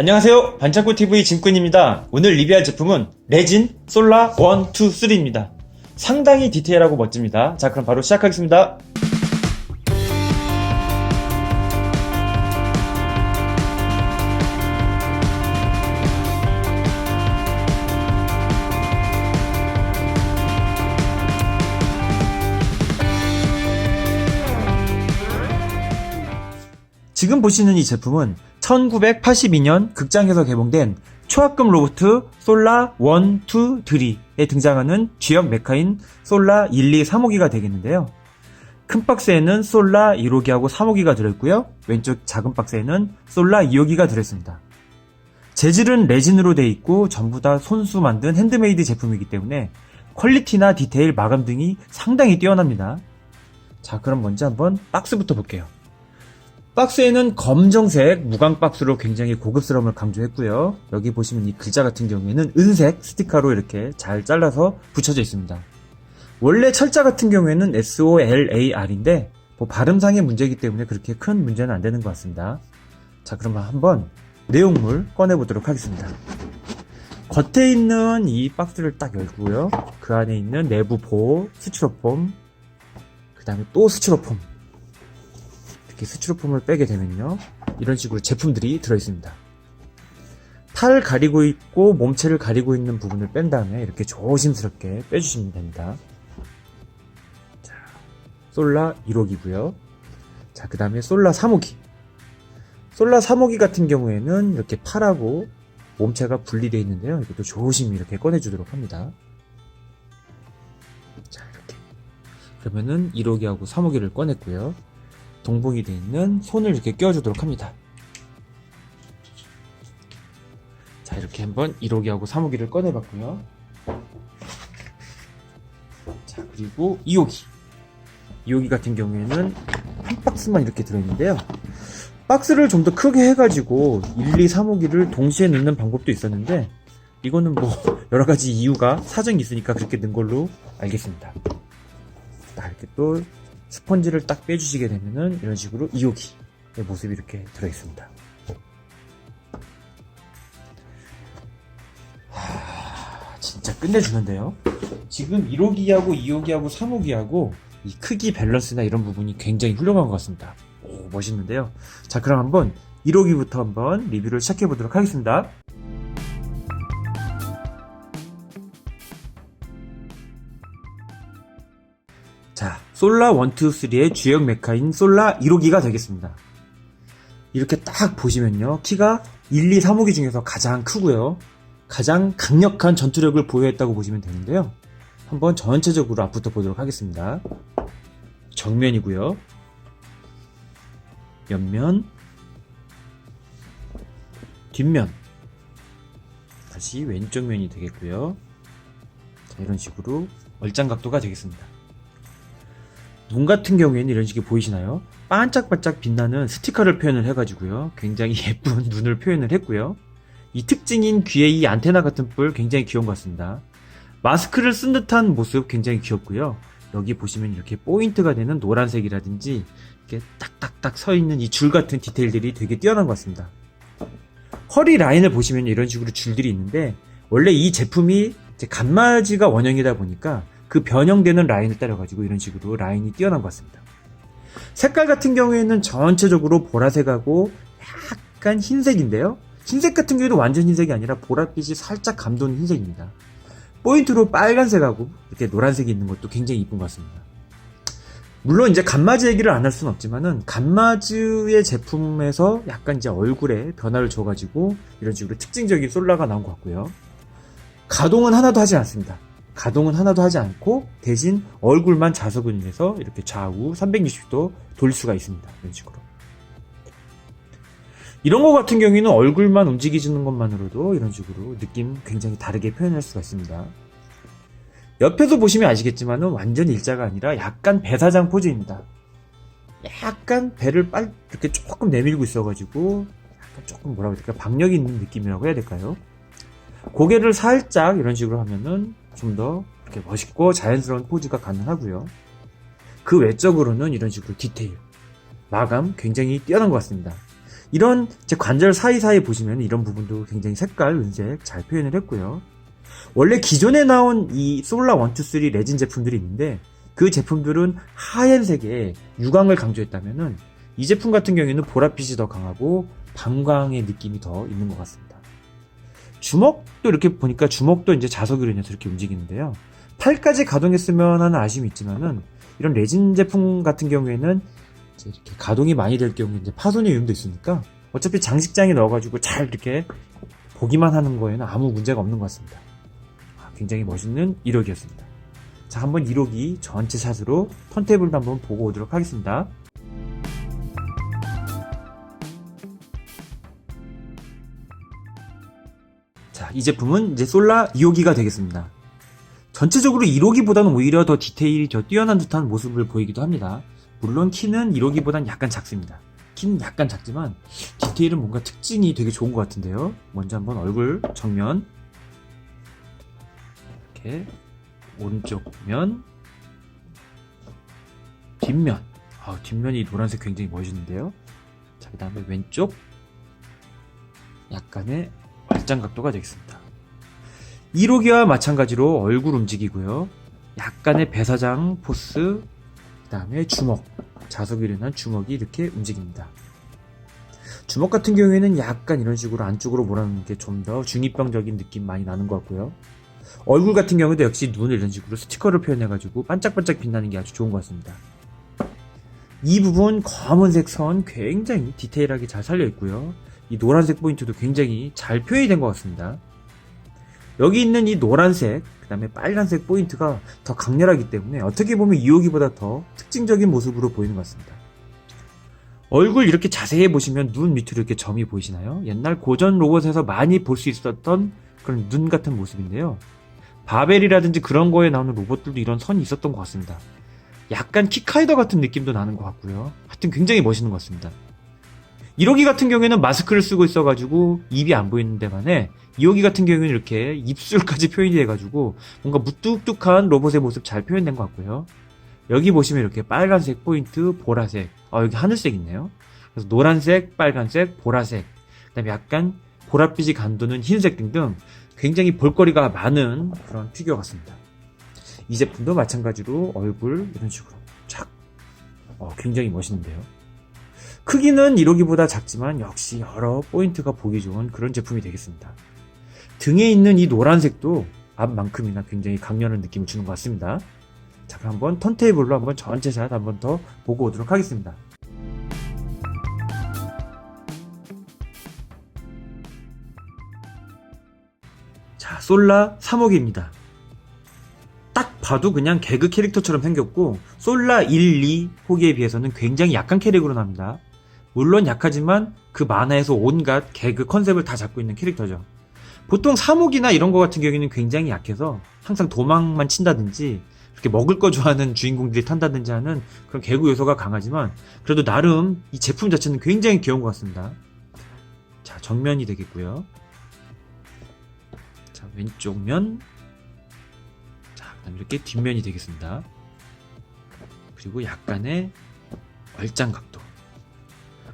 안녕하세요. 반창고TV 짐꾼입니다. 오늘 리뷰할 제품은 레진 솔라 1, 2, 3입니다. 상당히 디테일하고 멋집니다. 자, 그럼 바로 시작하겠습니다. 지금 보시는 이 제품은 1982년 극장에서 개봉된 초합금 로봇 솔라 1, 2, 3에 등장하는 주역 메카인 솔라 1, 2, 3호기가 되겠는데요. 큰 박스에는 솔라 1호기하고 3호기가 들어있고요. 왼쪽 작은 박스에는 솔라 2호기가 들어있습니다. 재질은 레진으로 되어 있고 전부 다 손수 만든 핸드메이드 제품이기 때문에 퀄리티나 디테일, 마감 등이 상당히 뛰어납니다. 자, 그럼 먼저 한번 박스부터 볼게요. 박스에는 검정색 무광 박스로 굉장히 고급스러움을 강조했고요. 여기 보시면 이 글자 같은 경우에는 은색 스티커로 이렇게 잘 잘라서 붙여져 있습니다. 원래 철자 같은 경우에는 SOLAR인데 발음상의 문제이기 때문에 그렇게 큰 문제는 안 되는 것 같습니다. 자, 그러면 한번 내용물 꺼내보도록 하겠습니다. 겉에 있는 이 박스를 딱 열고요. 그 안에 있는 내부 보호, 스티로폼, 그 다음에 또 스티로폼, 이렇게 스티로폼을 빼게 되면요, 이런 식으로 제품들이 들어있습니다. 팔 가리고 있고 몸체를 가리고 있는 부분을 뺀 다음에 이렇게 조심스럽게 빼주시면 됩니다. 자, 솔라 1호기고요. 자, 그 다음에 솔라 3호기. 솔라 3호기 같은 경우에는 이렇게 팔하고 몸체가 분리되어 있는데요. 이것도 조심히 이렇게 꺼내주도록 합니다. 자, 이렇게. 그러면은 1호기하고 3호기를 꺼냈고요. 동봉이 되어 있는 손을 이렇게 껴주도록 합니다. 자, 이렇게 한번 1호기하고 3호기를 꺼내봤고요. 자, 그리고 2호기. 2호기 같은 경우에는 한 박스만 이렇게 들어있는데요. 박스를 좀 더 크게 해가지고 1, 2, 3호기를 동시에 넣는 방법도 있었는데 이거는 여러가지 이유가 사정이 있으니까 그렇게 넣은 걸로 알겠습니다. 딱 이렇게 또 스펀지를 딱 빼주시게 되면은 이런 식으로 2호기의 모습이 이렇게 들어있습니다. 진짜 끝내주는데요. 지금 1호기하고 2호기하고 3호기하고 이 크기 밸런스나 이런 부분이 굉장히 훌륭한 것 같습니다. 오, 멋있는데요. 자, 그럼 한번 1호기부터 한번 리뷰를 시작해 보도록 하겠습니다. 자, 솔라 1, 2, 3의 주역 메카인 솔라 1호기가 되겠습니다. 이렇게 딱 보시면요, 키가 1, 2, 3호기 중에서 가장 크고요, 가장 강력한 전투력을 보유했다고 보시면 되는데요. 한번 전체적으로 앞부터 보도록 하겠습니다. 정면이고요, 옆면, 뒷면, 다시 왼쪽 면이 되겠고요. 자, 이런 식으로 얼짱 각도가 되겠습니다. 눈 같은 경우에는 이런 식이 보이시나요? 반짝반짝 빛나는 스티커를 표현을 해가지고요, 굉장히 예쁜 눈을 표현을 했고요. 이 특징인 귀에 이 안테나 같은 뿔 굉장히 귀여운 것 같습니다. 마스크를 쓴 듯한 모습 굉장히 귀엽고요. 여기 보시면 이렇게 포인트가 되는 노란색이라든지 이렇게 딱딱딱 서 있는 이 줄 같은 디테일들이 되게 뛰어난 것 같습니다. 허리 라인을 보시면 이런 식으로 줄들이 있는데 원래 이 제품이 간마지가 원형이다 보니까 그 변형되는 라인을 따라가지고 이런 식으로 라인이 뛰어난 것 같습니다. 색깔 같은 경우에는 전체적으로 보라색하고 약간 흰색인데요. 흰색 같은 경우에도 완전 흰색이 아니라 보랏빛이 살짝 감도는 흰색입니다. 포인트로 빨간색하고 이렇게 노란색이 있는 것도 굉장히 이쁜 것 같습니다. 물론 이제 간마즈 얘기를 안 할 수는 없지만은 간마즈의 제품에서 약간 이제 얼굴에 변화를 줘가지고 이런 식으로 특징적인 솔라가 나온 것 같고요. 가동은 하나도 하지 않습니다. 가동은 하나도 하지 않고 대신 얼굴만 자석을 내서 이렇게 좌우 360도 돌 수가 있습니다. 이런 식으로. 이런 거 같은 경우에는 얼굴만 움직이지는 것만으로도 이런 식으로 느낌 굉장히 다르게 표현할 수가 있습니다. 옆에서 보시면 아시겠지만 완전 일자가 아니라 약간 배사장 포즈입니다. 약간 배를 이렇게 조금 내밀고 있어가지고 약간 조금 뭐라고 해야 될까, 박력이 있는 느낌이라고 해야 될까요? 고개를 살짝 이런 식으로 하면은 좀 더 이렇게 멋있고 자연스러운 포즈가 가능하고요. 그 외적으로는 이런 식으로 디테일, 마감 굉장히 뛰어난 것 같습니다. 이런 제 관절 사이사이 보시면 이런 부분도 굉장히 색깔, 은색 잘 표현을 했고요. 원래 기존에 나온 이 솔라 1, 2, 3 레진 제품들이 있는데 그 제품들은 하얀색에 유광을 강조했다면은 이 제품 같은 경우에는 보랏빛이 더 강하고 방광의 느낌이 더 있는 것 같습니다. 주먹도 이렇게 보니까 주먹도 이제 자석으로 인해서 이렇게 움직이는데요. 팔까지 가동했으면 하는 아쉬움이 있지만은 이런 레진 제품 같은 경우에는 이제 이렇게 가동이 많이 될 경우에 이제 파손의 위험도 있으니까 어차피 장식장에 넣어가지고 잘 이렇게 보기만 하는 거에는 아무 문제가 없는 것 같습니다. 굉장히 멋있는 1호기였습니다. 자, 한번 1호기 전체 샷으로 턴테이블도 한번 보고 오도록 하겠습니다. 자, 이 제품은 이제 솔라 2호기가 되겠습니다. 전체적으로 1호기보다는 오히려 더 디테일이 더 뛰어난 듯한 모습을 보이기도 합니다. 물론 키는 1호기보다는 약간 작습니다. 키는 약간 작지만 디테일은 뭔가 특징이 되게 좋은 것 같은데요. 먼저 한번 얼굴 정면 이렇게 오른쪽 면 뒷면 뒷면이 노란색 굉장히 멋있는데요. 자, 그 다음에 왼쪽 약간의 얼짱 각도가 되겠습니다. 1호기와 마찬가지로 얼굴 움직이고요. 약간의 배사장 포스, 그 다음에 주먹, 자석이 일어난 주먹이 이렇게 움직입니다. 주먹 같은 경우에는 약간 이런 식으로 안쪽으로 몰아넣는 게 좀 더 중이병적인 느낌 많이 나는 것 같고요. 얼굴 같은 경우도 역시 눈을 이런 식으로 스티커를 표현해가지고 반짝반짝 빛나는 게 아주 좋은 것 같습니다. 이 부분 검은색 선 굉장히 디테일하게 잘 살려있고요. 이 노란색 포인트도 굉장히 잘 표현이 된 것 같습니다. 여기 있는 이 노란색, 그 다음에 빨간색 포인트가 더 강렬하기 때문에 어떻게 보면 2호기보다 더 특징적인 모습으로 보이는 것 같습니다. 얼굴 이렇게 자세히 보시면 눈 밑으로 이렇게 점이 보이시나요? 옛날 고전 로봇에서 많이 볼 수 있었던 그런 눈 같은 모습인데요. 바벨이라든지 그런 거에 나오는 로봇들도 이런 선이 있었던 것 같습니다. 약간 키카이더 같은 느낌도 나는 것 같고요. 하여튼 굉장히 멋있는 것 같습니다. 1호기 같은 경우에는 마스크를 쓰고 있어가지고 입이 안 보이는 데만에 2호기 같은 경우에는 이렇게 입술까지 표현이 돼가지고 뭔가 무뚝뚝한 로봇의 모습 잘 표현된 것 같고요. 여기 보시면 이렇게 빨간색 포인트, 보라색, 여기 하늘색 있네요. 그래서 노란색, 빨간색, 보라색, 그 다음에 약간 보랏빛이 감도는 흰색 등등 굉장히 볼거리가 많은 그런 피규어 같습니다. 이 제품도 마찬가지로 얼굴 이런 식으로 쫙 굉장히 멋있는데요. 크기는 1호기보다 작지만 역시 여러 포인트가 보기 좋은 그런 제품이 되겠습니다. 등에 있는 이 노란색도 앞만큼이나 굉장히 강렬한 느낌을 주는 것 같습니다. 자, 그럼 한번 턴테이블로 한번 전체 샷 한번 더 보고 오도록 하겠습니다. 자, 솔라 3호기입니다. 딱 봐도 그냥 개그 캐릭터처럼 생겼고 솔라 1, 2호기에 비해서는 굉장히 약한 캐릭으로 나옵니다. 물론 약하지만 그 만화에서 온갖 개그 컨셉을 다 잡고 있는 캐릭터죠. 보통 3호기나 이런 거 같은 경우에는 굉장히 약해서 항상 도망만 친다든지 이렇게 먹을 거 좋아하는 주인공들이 탄다든지 하는 그런 개그 요소가 강하지만 그래도 나름 이 제품 자체는 굉장히 귀여운 것 같습니다. 자, 정면이 되겠고요. 자, 왼쪽 면. 자, 그다음 이렇게 뒷면이 되겠습니다. 그리고 약간의 얼짱 각도.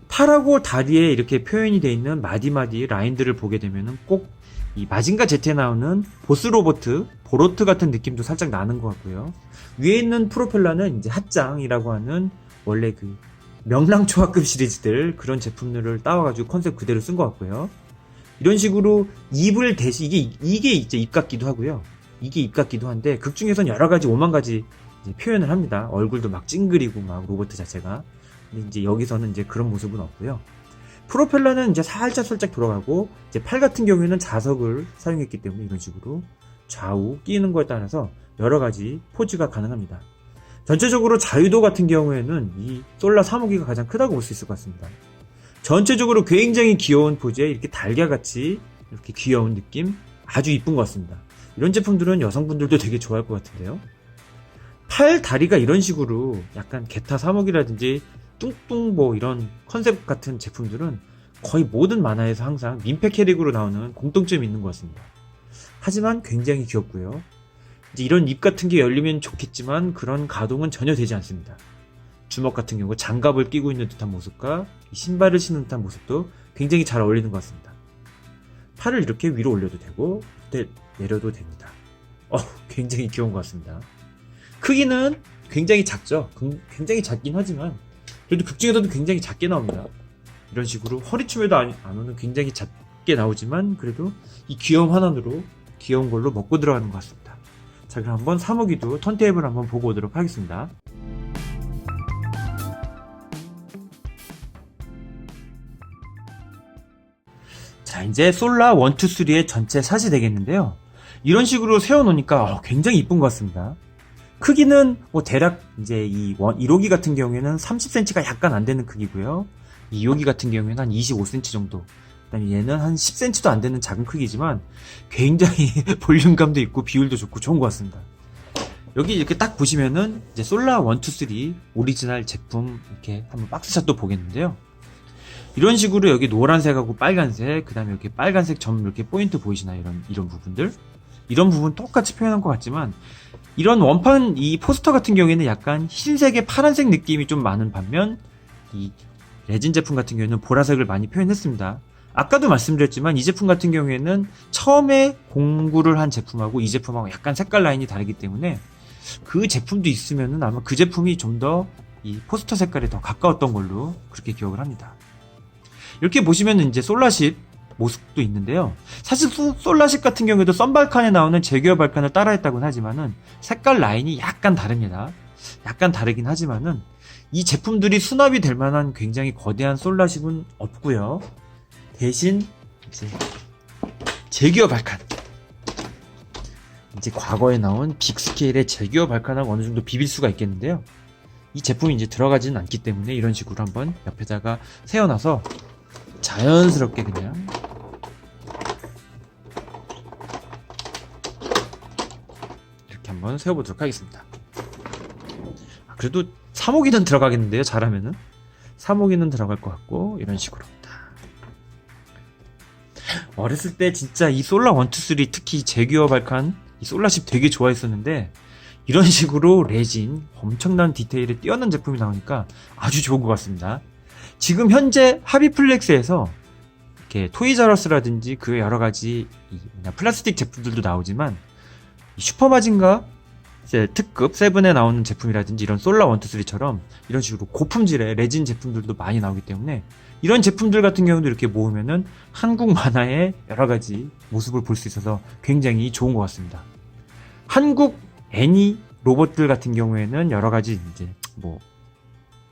팔하고 다리에 이렇게 표현이 되어 있는 마디마디 라인들을 보게 되면은 꼭 이 마징가 Z에 나오는 보스 로보트, 보로트 같은 느낌도 살짝 나는 것 같고요. 위에 있는 프로펠러는 이제 핫장이라고 하는 원래 그 명랑초합급 시리즈들 그런 제품들을 따와가지고 컨셉 그대로 쓴 것 같고요. 이런 식으로 입을 대신 이게 이제 입 같기도 하고요. 이게 입 같기도 한데 극 중에선 여러 가지 오만 가지 이제 표현을 합니다. 얼굴도 막 찡그리고 막 로봇 자체가. 근데 이제 여기서는 이제 그런 모습은 없고요. 프로펠러는 이제 살짝 돌아가고 이제 팔 같은 경우에는 자석을 사용했기 때문에 이런 식으로 좌우 끼는 거에 따라서 여러 가지 포즈가 가능합니다. 전체적으로 자유도 같은 경우에는 이 솔라 3호기가 가장 크다고 볼 수 있을 것 같습니다. 전체적으로 굉장히 귀여운 포즈에 이렇게 달걀같이 이렇게 귀여운 느낌 아주 이쁜 것 같습니다. 이런 제품들은 여성분들도 되게 좋아할 것 같은데요. 팔 다리가 이런 식으로 약간 게타 3호기라든지 뚱뚱 뭐 이런 컨셉 같은 제품들은 거의 모든 만화에서 항상 민폐 캐릭으로 나오는 공통점이 있는 것 같습니다. 하지만 굉장히 귀엽고요. 이제 이런 입 같은 게 열리면 좋겠지만 그런 가동은 전혀 되지 않습니다. 주먹 같은 경우 장갑을 끼고 있는 듯한 모습과 신발을 신는 듯한 모습도 굉장히 잘 어울리는 것 같습니다. 팔을 이렇게 위로 올려도 되고 내려도 됩니다. 굉장히 귀여운 것 같습니다. 크기는 굉장히 작죠. 굉장히 작긴 하지만 그래도 극 중에서도 굉장히 작게 나옵니다. 이런 식으로 허리춤에도 안 오는 굉장히 작게 나오지만 그래도 이 귀여움 하나로 귀여운 걸로 먹고 들어가는 것 같습니다. 자, 그럼 한번 사모기도 턴테이블 한번 보고 오도록 하겠습니다. 자, 이제 솔라 1, 2, 3의 전체 샷이 되겠는데요. 이런 식으로 세워놓으니까 굉장히 이쁜 것 같습니다. 크기는 대략 이제 이 1호기 같은 경우에는 30cm가 약간 안 되는 크기고요. 2호기 같은 경우에는 한 25cm 정도. 그다음에 얘는 한 10cm도 안 되는 작은 크기지만 굉장히 볼륨감도 있고 비율도 좋고 좋은 것 같습니다. 여기 이렇게 딱 보시면은 이제 솔라 1, 2, 3 오리지널 제품 이렇게 한번 박스샷도 보겠는데요. 이런 식으로 여기 노란색하고 빨간색, 그 다음에 이렇게 빨간색 점 이렇게 포인트 보이시나요? 이런 부분들? 이런 부분 똑같이 표현한 것 같지만, 이런 원판, 이 포스터 같은 경우에는 약간 흰색에 파란색 느낌이 좀 많은 반면, 이 레진 제품 같은 경우에는 보라색을 많이 표현했습니다. 아까도 말씀드렸지만, 이 제품 같은 경우에는 처음에 공구를 한 제품하고 이 제품하고 약간 색깔 라인이 다르기 때문에, 그 제품도 있으면은 아마 그 제품이 좀 더 이 포스터 색깔에 더 가까웠던 걸로 그렇게 기억을 합니다. 이렇게 보시면 이제 솔라십 모습도 있는데요. 사실 솔라십 같은 경우에도 썬발칸에 나오는 제규어 발칸을 따라했다고는 하지만은 색깔 라인이 약간 다릅니다. 약간 다르긴 하지만은 이 제품들이 수납이 될 만한 굉장히 거대한 솔라십은 없고요. 대신 이제 제규어 발칸, 이제 과거에 나온 빅스케일의 제규어 발칸하고 어느 정도 비빌 수가 있겠는데요. 이 제품이 이제 들어가지는 않기 때문에 이런 식으로 한번 옆에다가 세워놔서 자연스럽게 그냥 이렇게 한번 세워보도록 하겠습니다. 그래도 3호기는 들어가겠는데요. 잘하면은 3호기는 들어갈 것 같고 이런 식으로 어렸을 때 진짜 이 솔라 1, 2, 3 특히 제규어 발칸 이 솔라십 되게 좋아했었는데 이런 식으로 레진 엄청난 디테일에 뛰어난 제품이 나오니까 아주 좋은 것 같습니다. 지금 현재 하비플렉스에서 이렇게 토이자러스라든지 그 여러 가지 플라스틱 제품들도 나오지만 슈퍼마징가 특급 세븐에 나오는 제품이라든지 이런 솔라 1, 2, 3처럼 이런 식으로 고품질의 레진 제품들도 많이 나오기 때문에 이런 제품들 같은 경우도 이렇게 모으면은 한국 만화의 여러 가지 모습을 볼 수 있어서 굉장히 좋은 것 같습니다. 한국 애니 로봇들 같은 경우에는 여러 가지 이제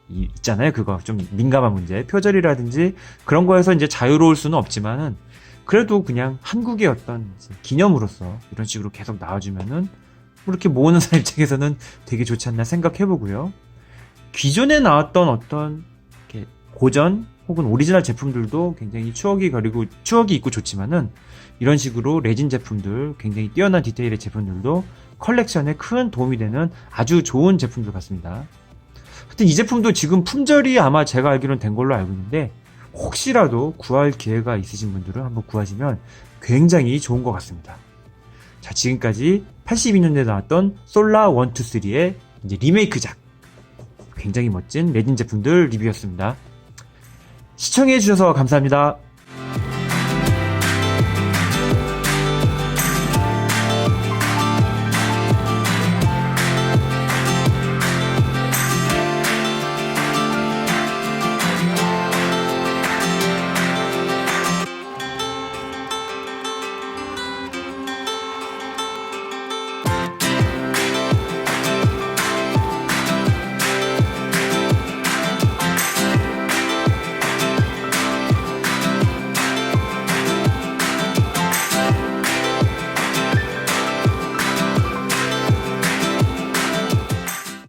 있잖아요. 그거 좀 민감한 문제, 표절이라든지 그런 거에서 이제 자유로울 수는 없지만은 그래도 그냥 한국의 어떤 기념으로서 이런 식으로 계속 나와주면은 이렇게 모으는 사람 입장에서는 되게 좋지 않나 생각해보고요. 기존에 나왔던 어떤 이렇게 고전 혹은 오리지널 제품들도 굉장히 추억이 있고 좋지만은 이런 식으로 레진 제품들, 굉장히 뛰어난 디테일의 제품들도 컬렉션에 큰 도움이 되는 아주 좋은 제품들 같습니다. 하여튼 이 제품도 지금 품절이 아마 제가 알기로는 된 걸로 알고 있는데 혹시라도 구할 기회가 있으신 분들은 한번 구하시면 굉장히 좋은 것 같습니다. 자, 지금까지 82년대에 나왔던 솔라 1, 2, 3의 이제 리메이크작 굉장히 멋진 레진 제품들 리뷰였습니다. 시청해주셔서 감사합니다.